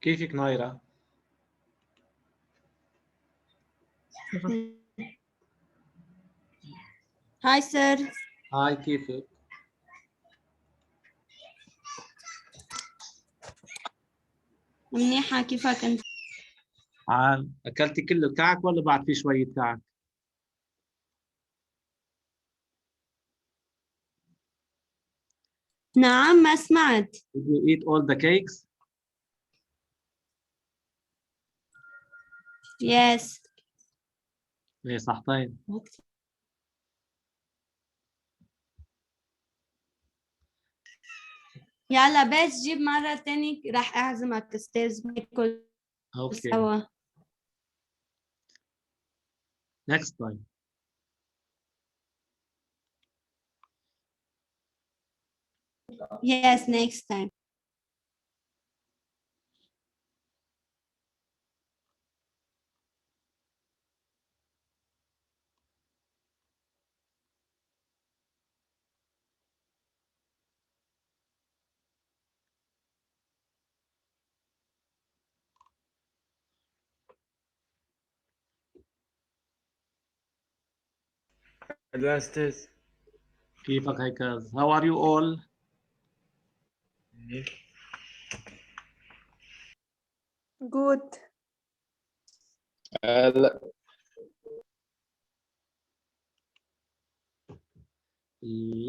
كيفك نايرة؟ هاي سر. هاي كيفك؟ منيحة، كيفك أنت؟ عال أكلتي كل الكعك ولا بعد في شوية كعك؟ نعم ما سمعت. Did you eat all the cakes? Yes. إيه صحتين. يلا بس جيب مرة تاني راح أعزمك أستاذ ناكل Okay. سوا. Next time. Yes, next time. Hello, Esther. كيفك هيكاز؟ How are you all? Good.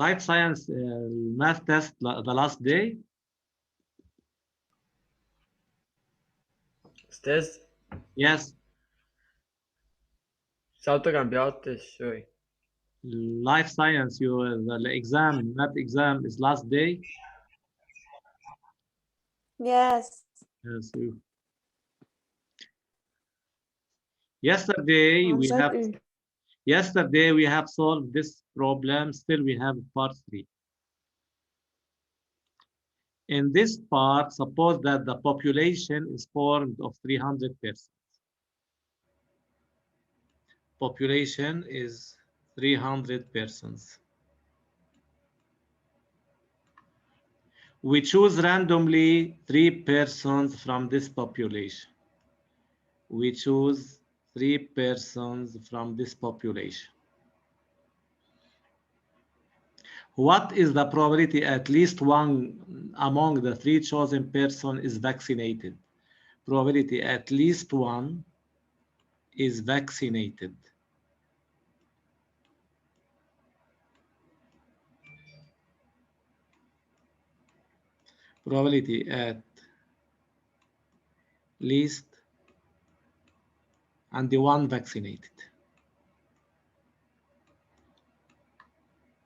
Life science math test the last day. أستاذ Yes. صوتك عم بيعطش شوي. Life science the exam math exam is last day. Yes. Yes. Yesterday we have solved this problem. Still we have part 3. In this part, suppose that the population is formed of 300 persons. Population is 300 persons. We choose randomly 3 persons from this population. We choose 3 persons from this population. What is the probability at least one among the 3 chosen person is vaccinated? Probability at least one is vaccinated. Probability at least and the one vaccinated.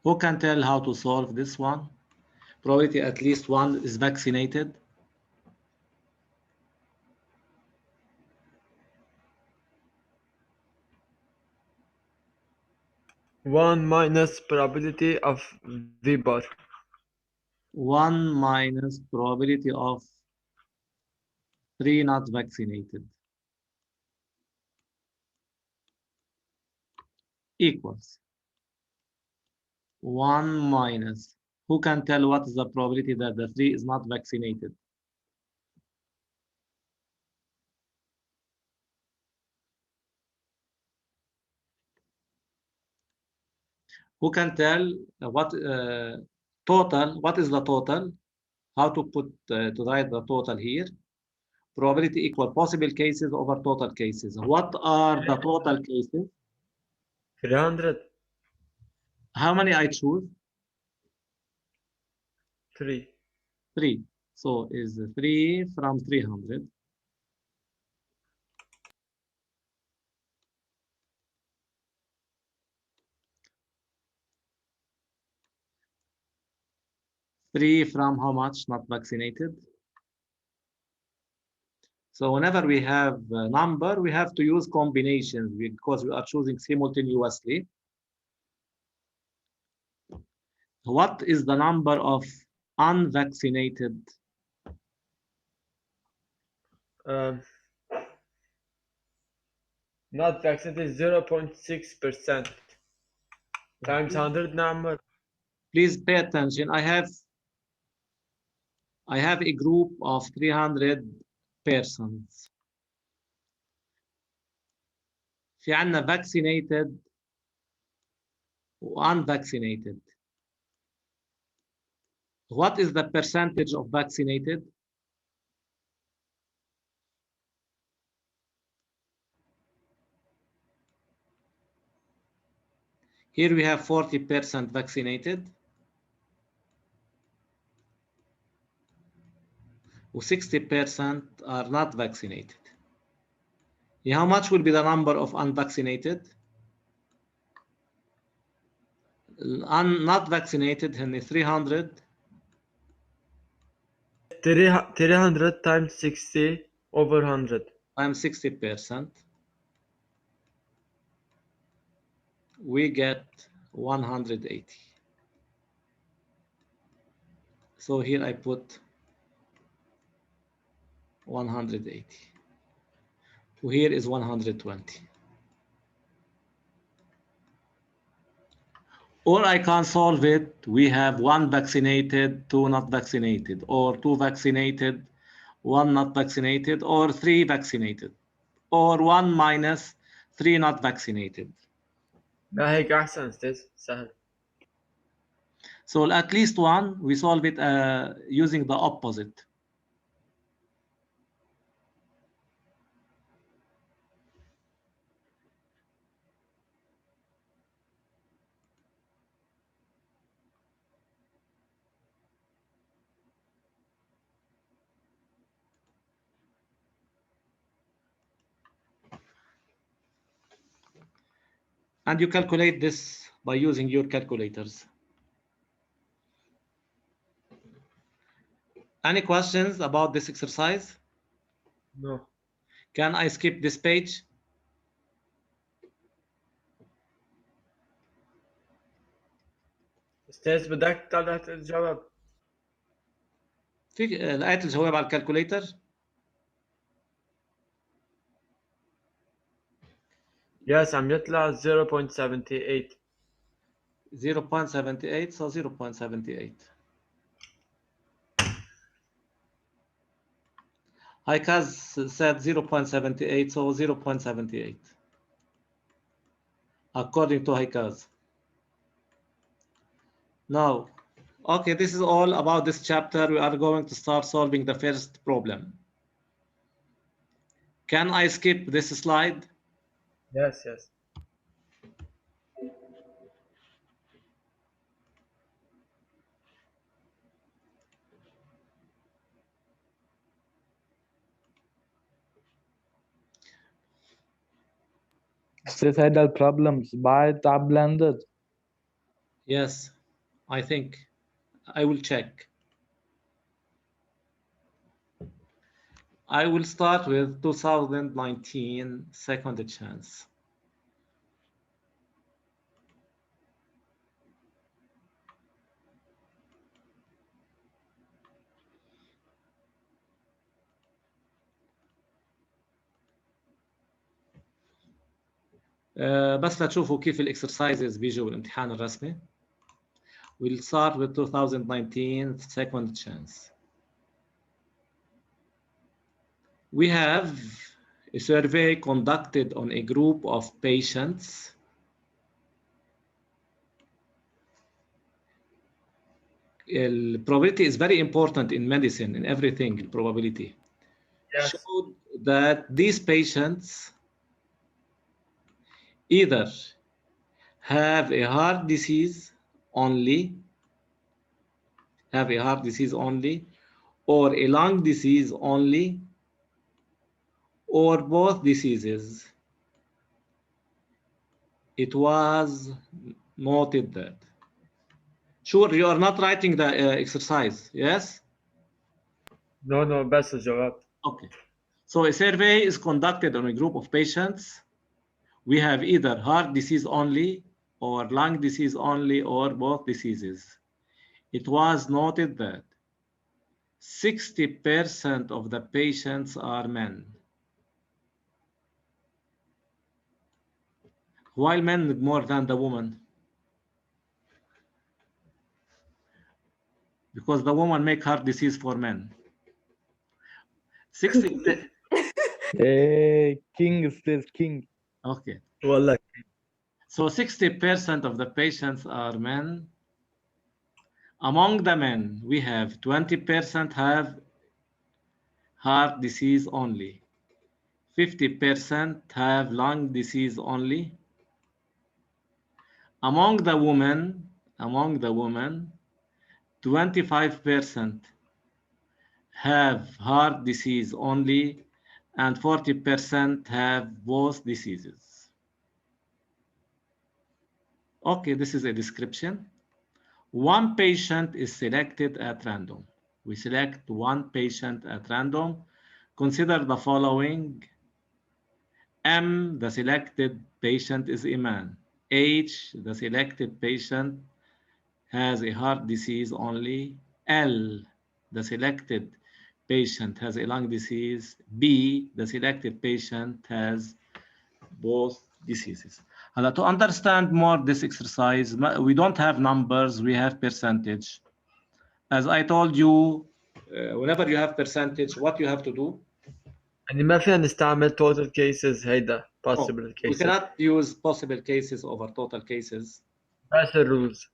Who can tell how to solve this one? Probability at least one is vaccinated. One minus probability of V bar. 1 minus probability of 3 not vaccinated equals 1 minus. Who can tell what is the probability that the 3 is not vaccinated? Who can tell what total? What is the total? How to put to write the total here? Probability equal possible cases over total cases. What are the total cases? 300. How many I choose? 3. 3. So is 3 from 300. Three from how much not vaccinated? So whenever we have a number, we have to use combinations because we are choosing simultaneously. What is the number of unvaccinated? Not vaccinated 0.6% times 100 number. Please pay attention. I have a group of 300 persons. في عندنا vaccinated و unvaccinated. What is the percentage of vaccinated? Here we have 40% vaccinated. 60% are not vaccinated. How much will be the number of unvaccinated? Not vaccinated, 300. 300 times 60 over 100. Times 60%. We get 180. So here I put 180. Here is 120. Or I can solve it. We have 1 vaccinated, 2 not vaccinated, or 2 vaccinated, 1 not vaccinated, or 3 vaccinated, or 1 minus 3 not vaccinated. لا هيك أحسن أستاذ سهل. So at least 1, we solve it using the opposite. And you calculate this by using your calculators. Any questions about this exercise? No. Can I skip this page? أستاذ بدك تطلع الجواب. في لقيت الجواب على الكالكوليتر. Yes عم يطلع 0.78. 0.78, so 0.78. Haikaz said 0.78, so 0.78. According to Haikaz. Now, okay, this is all about this chapter. We are going to start solving the first problem. Can I skip this slide? Yes, yes. استاذ هيدا البروبلمز بعد على blended. Yes, I think. I will check. I will start with 2019 second chance. بس لتشوفوا كيف الاكسرسايزز بيجوا بالامتحان الرسمي. We'll start with 2019 second chance. We have a survey conducted on a group of patients. Probability is very important in medicine, in everything, probability. Yes. Showed that these patients either have a heart disease only, or a lung disease only, or both diseases. It was noted that. Sure, you are not writing the exercise, yes? No, بس الجواب. Okay. So a survey is conducted on a group of patients. We have either heart disease only, or lung disease only, or both diseases. It was noted that 60% of the patients are men, while men more than the woman, because the woman make heart disease for men. 60. King says king. Okay. والله. So 60% of the patients are men. Among the men, we have 20% have heart disease only. 50% have lung disease only. Among the women, 25% have heart disease only, and 40% have both diseases. Okay, this is a description. One patient is selected at random. We select one patient at random. Consider the following. M, the selected patient is a man. H, the selected patient has a heart disease only. L, the selected patient has a lung disease. B, the selected patient has both diseases. And to understand more this exercise, we don't have numbers, we have percentage. As I told you, whenever you have percentage, what you have to do? يعني ما فينا نستعمل total cases هيدا possible We cases. cannot use possible cases over total cases. That's the rules.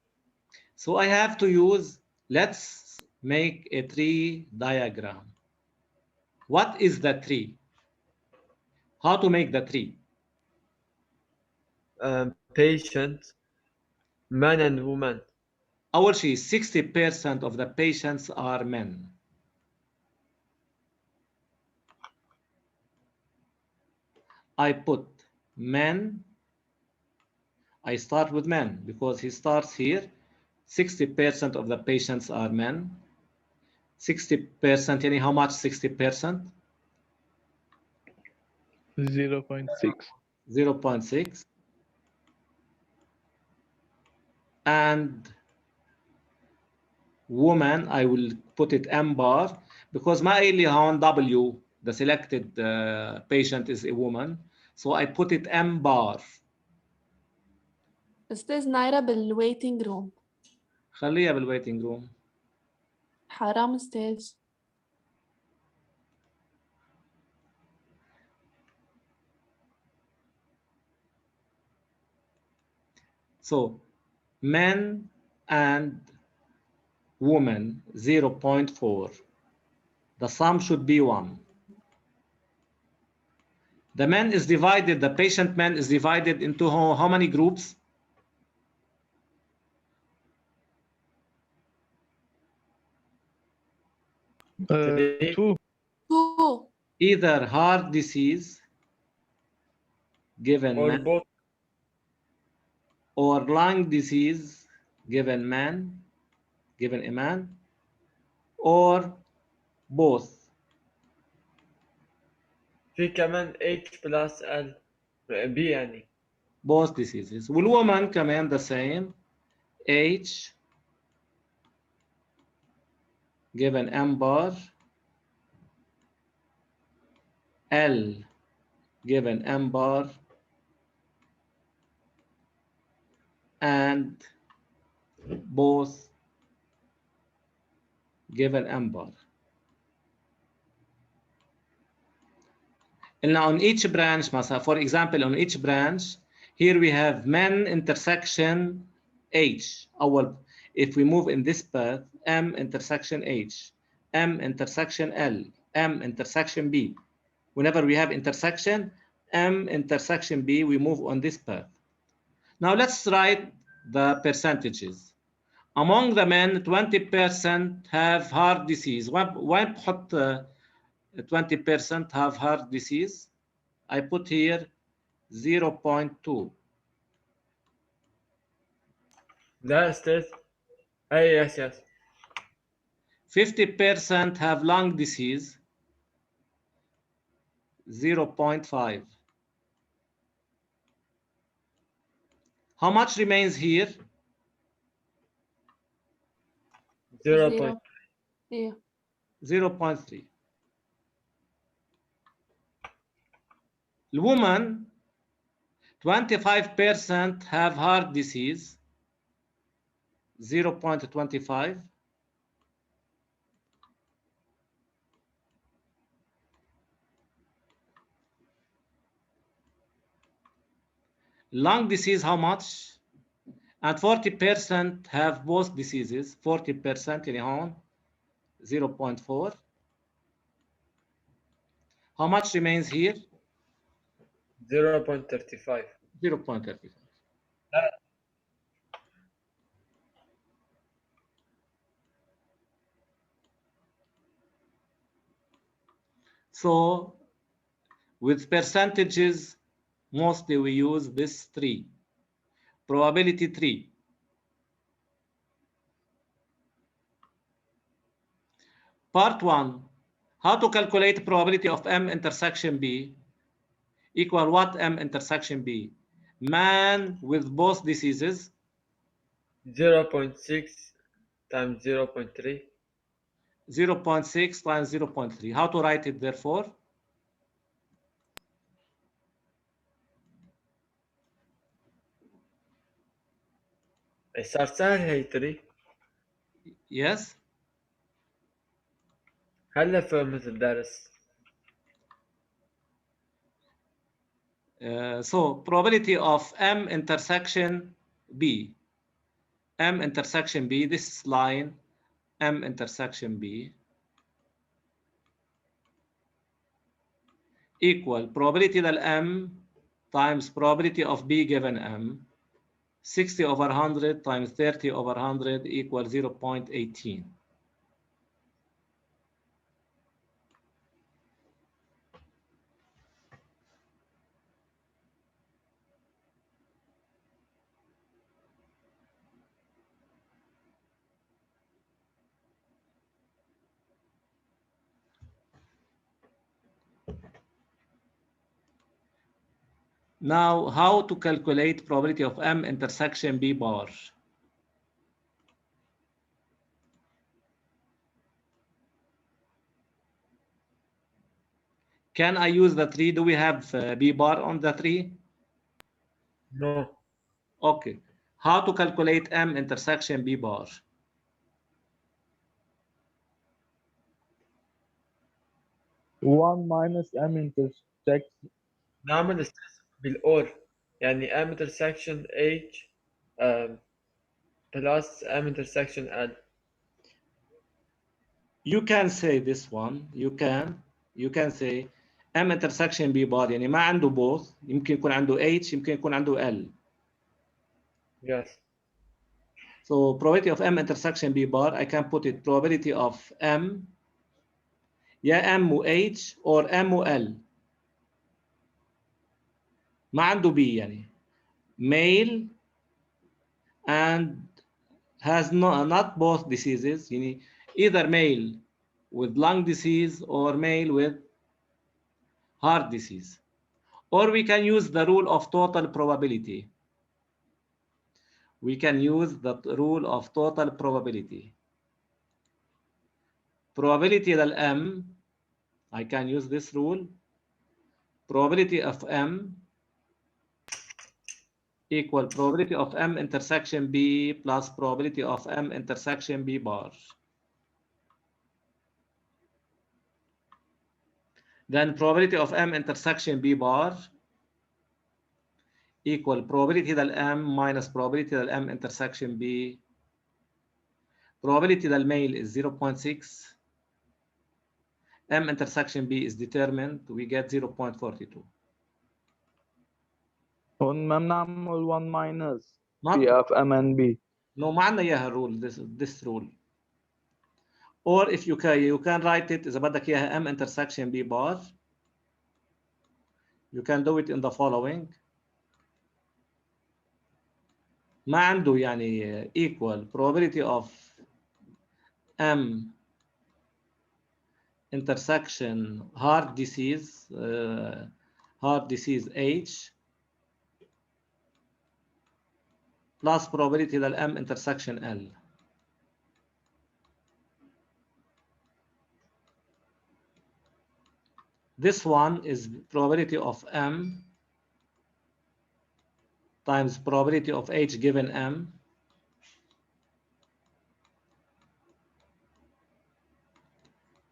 So I have to use, let's make a tree diagram. What is the tree? How to make the tree? Patient, man and woman. أول شيء 60% of the patients are men. I put men. I start with men because he starts here. 60% of the patients are men. 60%, yani how much 60%? 0.6. 0.6. And woman, I will put it M bar because ما قايل لي هون W, the selected patient is a woman. So I put it M bar. أستاذ نايرة بالwaiting room. خليها بالwaiting room. حرام أستاذ. So men and women 0.4. The sum should be 1. The men is divided, the patient men is divided into how many groups? Two. 2. Either heart disease given Or man, both. or lung disease given man, given a man, or both. في كمان H plus L B يعني. Both diseases. والwoman كمان the same. H given M bar, L given M bar, and both given M bar. And now on each branch, for example, on each branch, here we have men intersection H. If we move in this path, M intersection H, M intersection L, M intersection B. Whenever we have intersection, M intersection B, we move on this path. Now let's write the percentages. Among the men, 20% have heart disease. Why put 20% have heart disease? I put here 0.2. لا أستاذ. Yes. 50% have lung disease, 0.5. How much remains here? 0. 0.3. The woman, 25% have heart disease, 0.25. Lung disease, how much? And 40% have both diseases. 40% يعني هون 0.4. How much remains here? 0.35. 0.35. So with percentages, mostly we use this 3. Probability 3. Part 1, how to calculate probability of M intersection B equal what M intersection B? Man with both diseases. 0.6 times 0.3. 0.6 times 0.3. How to write it therefore? صار سهل هي 3. Yes. هلا فهمت الدرس. So probability of M intersection B. M intersection B, this line, M intersection B equal probability del M times probability of B given M. 60 over 100 times 30 over 100 equals 0.18. Now, how to calculate probability of M intersection B bar? Can I use the tree? Do we have B bar on the tree? No. Okay. How to calculate M intersection B bar? One minus M intersects. نعمل بالأور يعني M intersection H plus M intersection L. You can say this one. You can say M intersection B bar يعني ما عنده both. يمكن يكون عنده H يمكن يكون عنده L. Yes. So probability of M intersection B bar, I can put it probability of M يا M و H or M و L. ما عنده B يعني male and has not both diseases يعني either male with lung disease or male with heart disease. Or we can use the rule of total probability. We can use the rule of total probability. Probability del M, I can use this rule. Probability of M equal probability of M intersection B plus probability of M intersection B bar. Then probability of M intersection B bar equal probability del M minus probability del M intersection B. Probability del male is 0.6. M intersection B is determined. We get 0.42. هون ما بنعمل 1 minus Not, P of M and B. no, ما عندنا إياها rule, this rule. Or if you can write it إذا بدك إياها M intersection B bar. You can do it in the following. ما عنده يعني equal probability of M intersection heart disease H plus probability del M intersection L. This one is probability of M times probability of H given M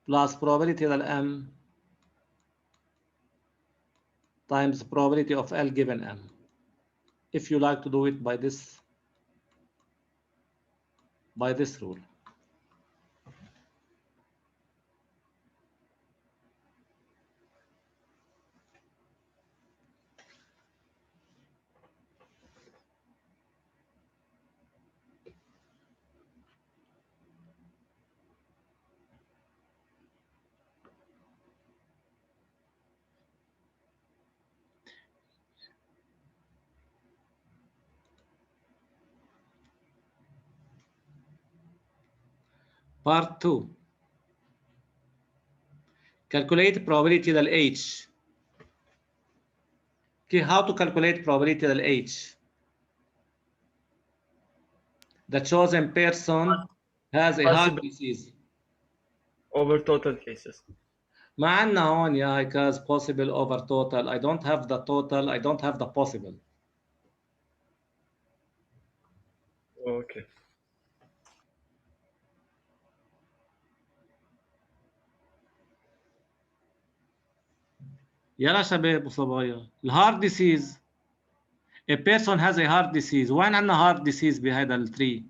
plus probability del M times probability of L given M. if you like to do it by this rule. Part 2. Calculate probability del H. Okay, how to calculate probability del H? The chosen person has a heart disease. Over total cases. ما عندنا هون يا because possible over total. I don't have the total. I don't have the possible. Okay. يلا شباب وصبايا. الهارت disease. A person has a heart disease. وين عندنا heart disease بهذا التري؟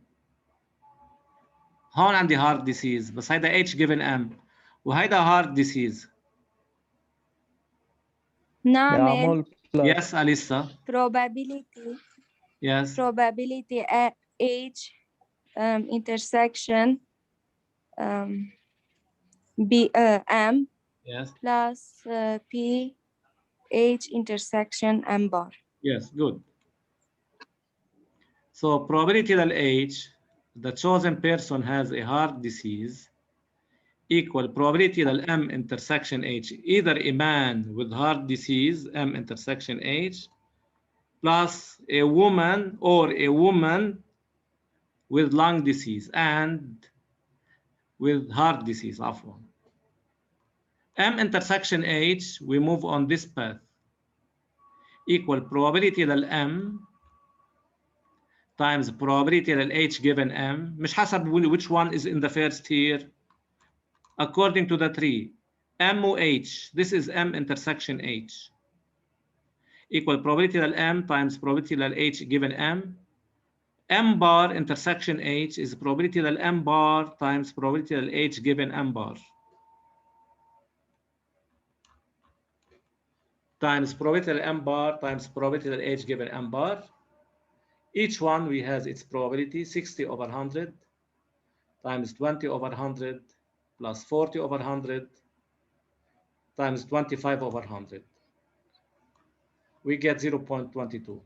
هون عندي heart disease بس هيدا H given M وهيدا heart disease. نعمل Yes, Alissa. probability Yes. at H intersection B M Yes. plus P H intersection M bar. Yes. Good. So probability del H, the chosen person has a heart disease, equal probability del M intersection H, either a man with heart disease, M intersection H, plus a woman or a woman with lung disease and with heart disease, عفوا. M intersection H, we move on this path, equal probability del M times probability del H given M, مش حسب which one is in the first here, according to the tree, M و H, this is M intersection H, equal probability del M times probability del H given M. M bar intersection H is probability del M bar times probability del H given M bar. Times probability del M bar times probability del H given M bar. Each one we has its probability 60 over 100 times 20 over 100 plus 40 over 100 times 25 over 100. We get 0.22.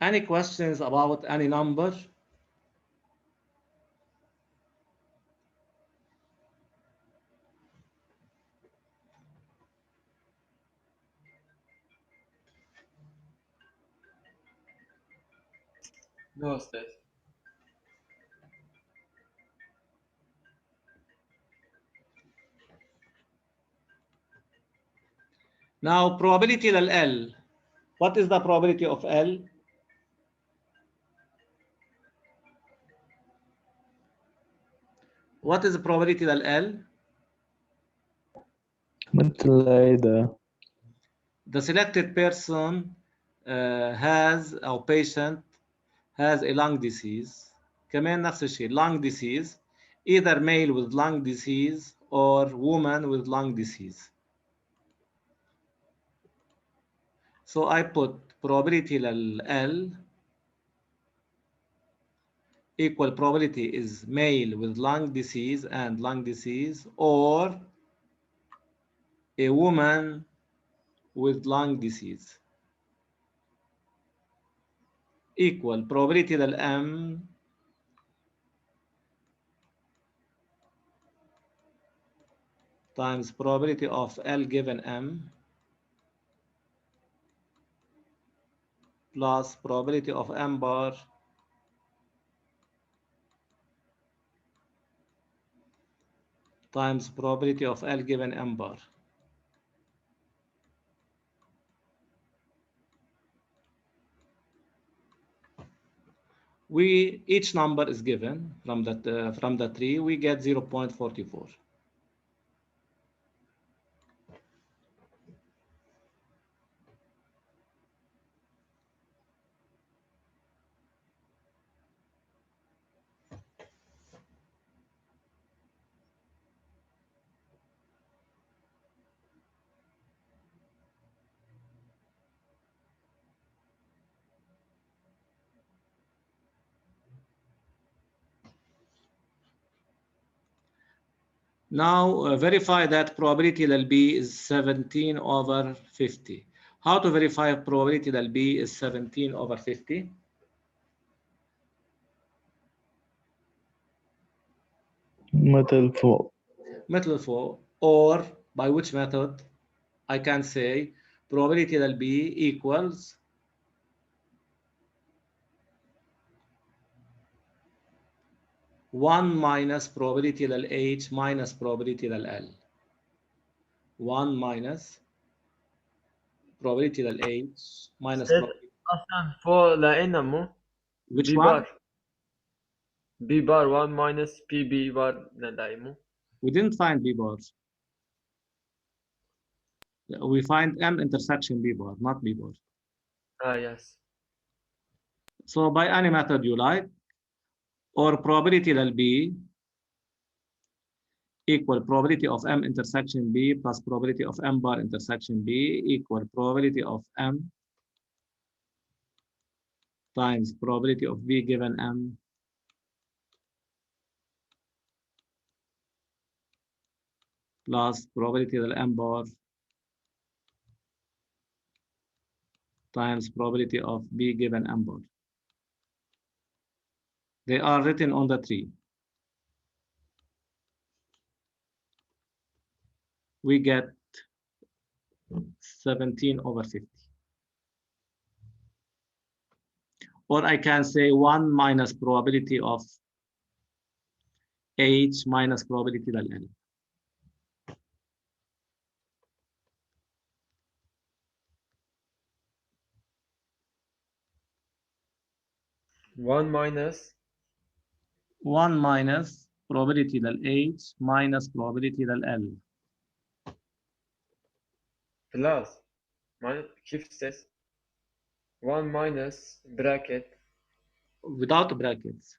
Any questions about any number? No, Ustaz. Now probability del L. What is the probability of L? What is the probability del L? مثل هيدا. The selected person has, or patient has a lung disease. كمان نفس الشيء, lung disease, either male with lung disease or woman with lung disease. So I put probability L equal probability is male with lung disease and lung disease or a woman with lung disease equal probability del M times probability of L given M plus probability of M bar times probability of L given M bar. Each number is given from the tree. We get 0.44. Now verify that probability that B is 17 over 50. How to verify probability that B is 17 over 50? مثل فوق. Method 4, or by which method? I can say probability that B equals one minus probability that H minus probability that L. 1 minus probability that H minus أستاذ probability. أصلا فوق لقينا مو Which B one? bar B bar 1 minus PB bar نلاقي مو We didn't find B bars. We find M intersection B bar, not B bar. yes. So by any method you like, or probability that B equal probability of M intersection B plus probability of M bar intersection B equal probability of M times probability of B given M plus probability of M bar times probability of B given M bar. They are written on the tree. We get 17 over 50. Or I can say 1 minus probability of H minus probability of L. One minus 1 minus probability del H minus probability del L. plus كيف says 1 minus bracket Without brackets.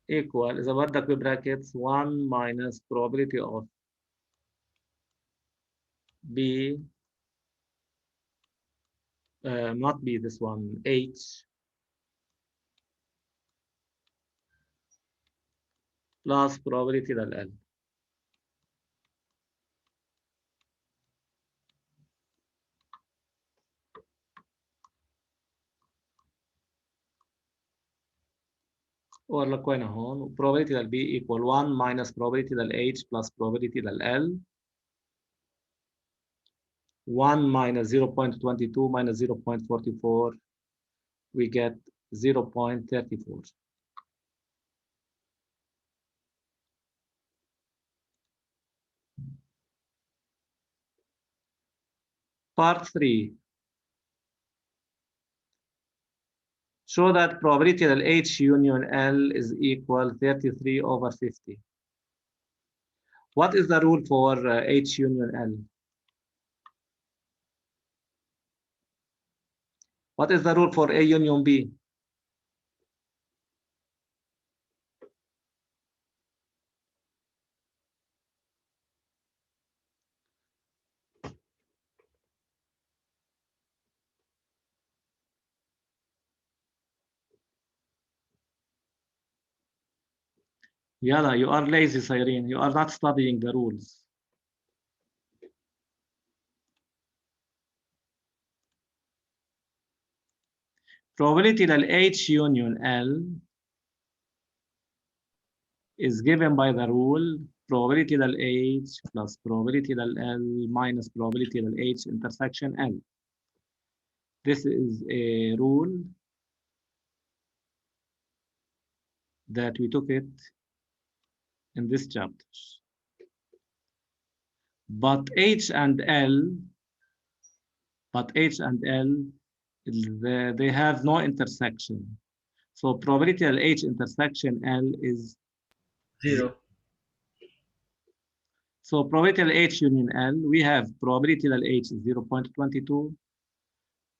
Equal إذا بدك بbrackets 1 minus probability of B, not B, this one, H plus probability del L. Or لك وين هون probability del B equal 1 minus probability del H plus probability del L. 1 minus 0.22 minus 0.44, we get 0.34. Part 3. Show that probability that H union L is equal 33 over 50. What is the rule for H union L? What is the rule for A union B? Yala, you are lazy, Cyrene. You are not studying the rules. Probability that H union L is given by the rule probability that H plus probability that L minus probability that H intersection L. This is a rule that we took it in this chapter. But H and L, they have no intersection. So probability of H intersection L is 0. So probability of H union L, we have probability that H is 0.22,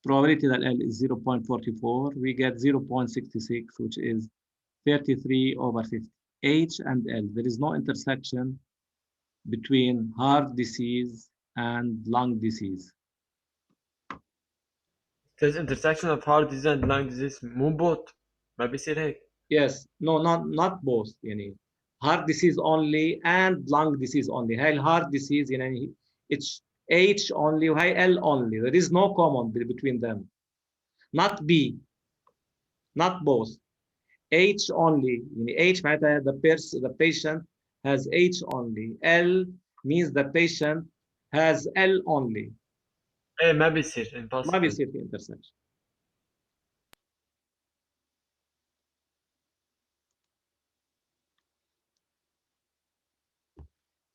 probability that L is 0.44, we get 0.66, which is 33 over 50. H and L, there is no intersection between heart disease and lung disease. There's intersection of heart disease and lung disease مو both ما بيصير هيك. Yes, no, not both. يعني heart disease only and lung disease only. هاي heart disease يعني it's H only وهي L only. There is no common between them. Not B, not both. H only. يعني H معناتها the patient has H only. L means the patient has L only. ايه ما بيصير ما impossible. بيصير في intersection.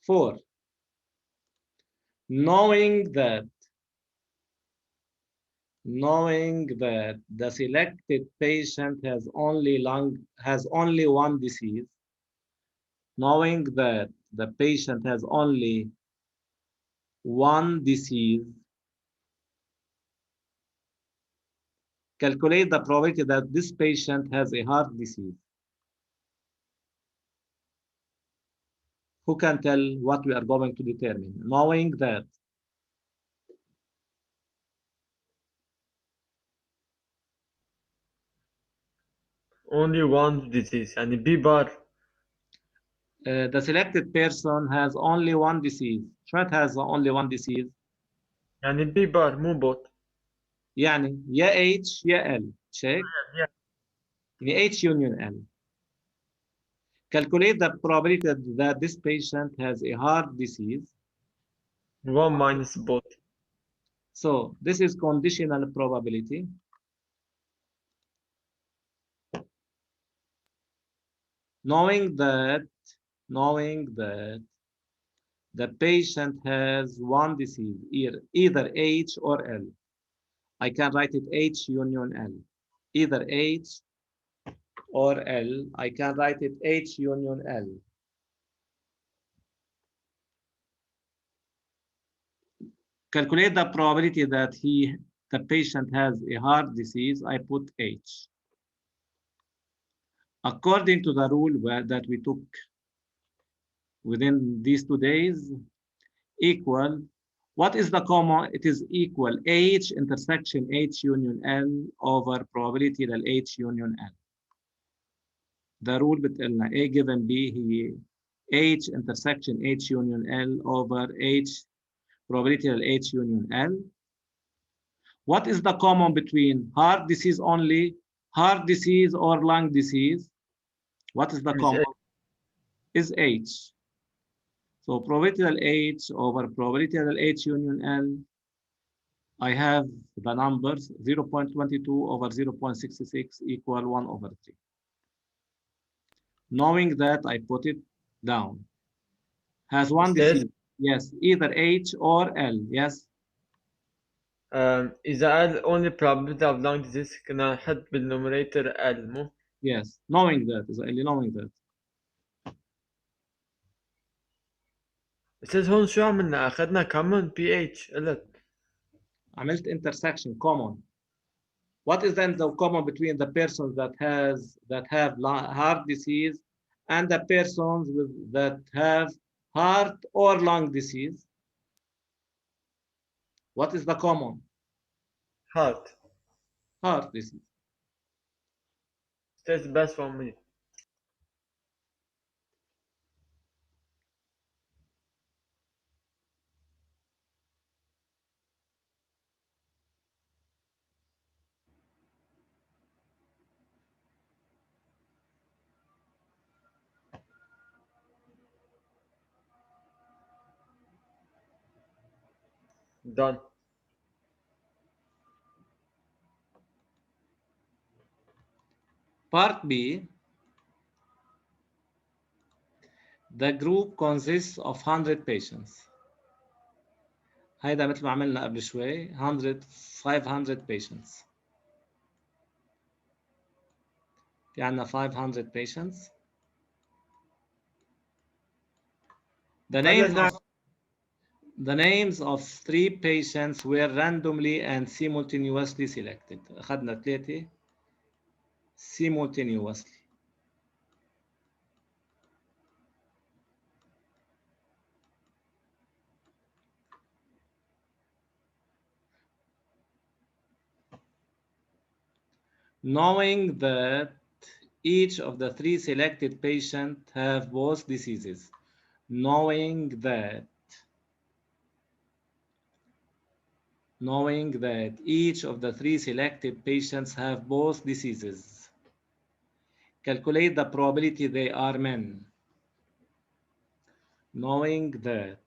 Four, knowing that the selected patient has only one disease, knowing that the patient has only one disease, calculate the probability that this patient has a heart disease. Who can tell what we are going to determine? Knowing that only one disease يعني B bar. the selected person has only one disease. What has only one disease? يعني B bar مو بوت. يعني يا H يا L. Check. يعني H union L. Calculate the probability that this patient has a heart disease. 1 minus both. So this is conditional probability. Knowing that the patient has one disease, either H or L. I can write it H union L. Either H or L. I can write it H union L. Calculate the probability that the patient has a heart disease. I put H. According to the rule that we took within these 2 days, equal, what is the common? It is equal H intersection H union L over probability لل H union L. The rule بتقلنا A given B هي H intersection H union L over H probability لل H union L. What is the common between heart disease only, heart disease or lung disease? What is the common? Is H. So probability of H over probability of H union L, I have the numbers 0.22 over 0.66 equal 1 over 3. Knowing that, I put it down. Has one disease? Yes, either H or L. Yes. إذا قال only probability of lung disease كنا نحط بالنوميريتور L مو؟ Yes. Knowing that is only knowing that. بس هون شو عملنا؟ أخذنا common PH قلت. عملت intersection common. What is then the common between the persons that have heart disease and the persons that have heart or lung disease? What is the common? Heart. Heart disease. That's the best for me. Done. Part B. The group consists of 100 patients. هيدا مثل ما عملنا قبل شوي 500 patients. في عندنا 500 patients. The names of 3 patients were randomly and simultaneously selected. أخذنا 3 simultaneously. Knowing that each of the 3 selected patients have both diseases, knowing that each of the 3 selected patients have both diseases. Calculate the probability they are men. Knowing that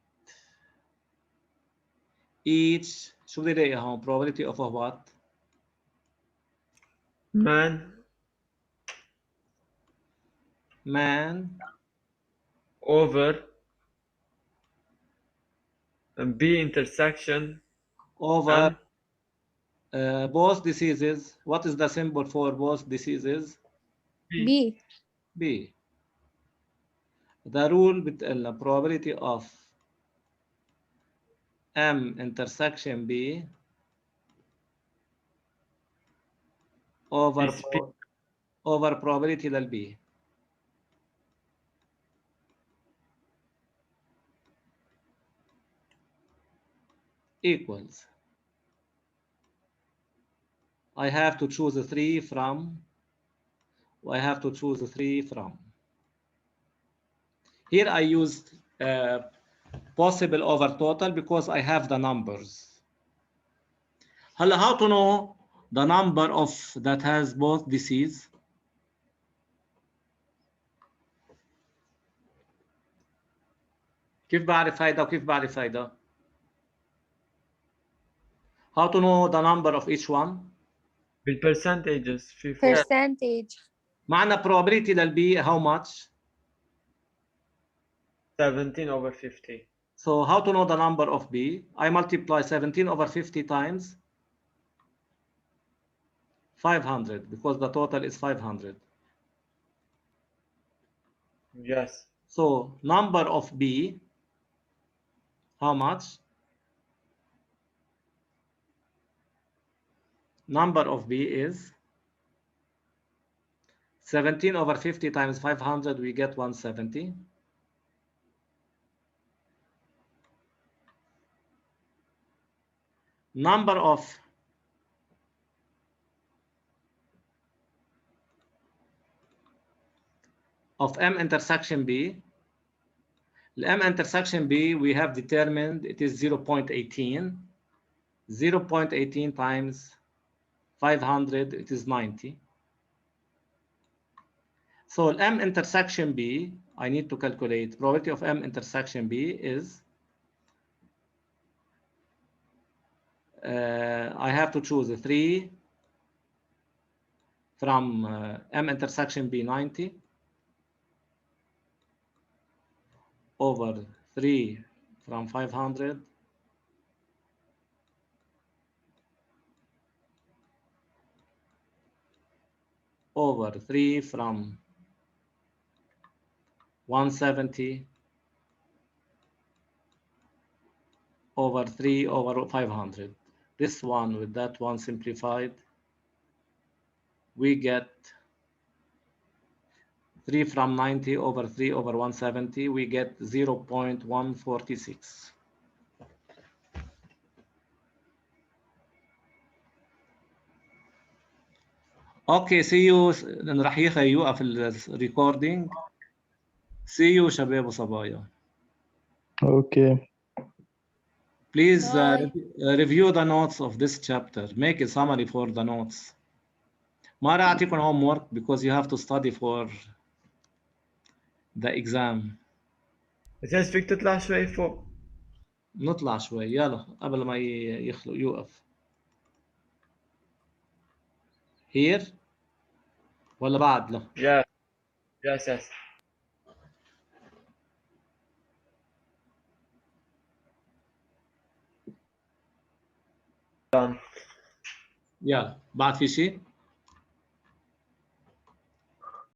each شو بدي الاقيها هون probability of a what؟ Man over B intersection over M both diseases. What is the symbol for both diseases? B. B. The rule بتقلنا probability of M intersection B over is P. over probability لل B. Equals. I have to choose 3 from. I have to choose 3 from. Here I used possible over total because I have the numbers. How to know the number of that has both disease? كيف بعرف هيدا وكيف بعرف هيدا؟ How to know the number of each one? بالpercentages في فوق Percentage. معنى probability للبي how much? 17 over 50. So how to know the number of B? I multiply 17 over 50 times 500 because the total is 500. Yes. So number of B, how much? Number of B is 17 over 50 times 500, we get 170. Number of M intersection B. M intersection B, we have determined it is 0.18. 0.18 times 500, it is 90. So M intersection B, I need to calculate probability of M intersection B is I have to choose 3 from M intersection B 90 over 3 from 500 over 3 from 170 over 3 over 500. This one with that one simplified, we get 3 from 90 over 3 over 170, we get 0.146. Okay, see you. راح يوقف الريكوردينج. See you شباب وصبايا. Okay. Please Bye. review the notes of this chapter. Make a summary for the notes. ما راح أعطيكم homework because you have to study for the exam. بس فيك تطلع شوي فوق. نطلع شوي يلا قبل ما يوقف. Here ولا بعد لا؟ Yes. Yes, yes. Done. يلا بعد في شيء؟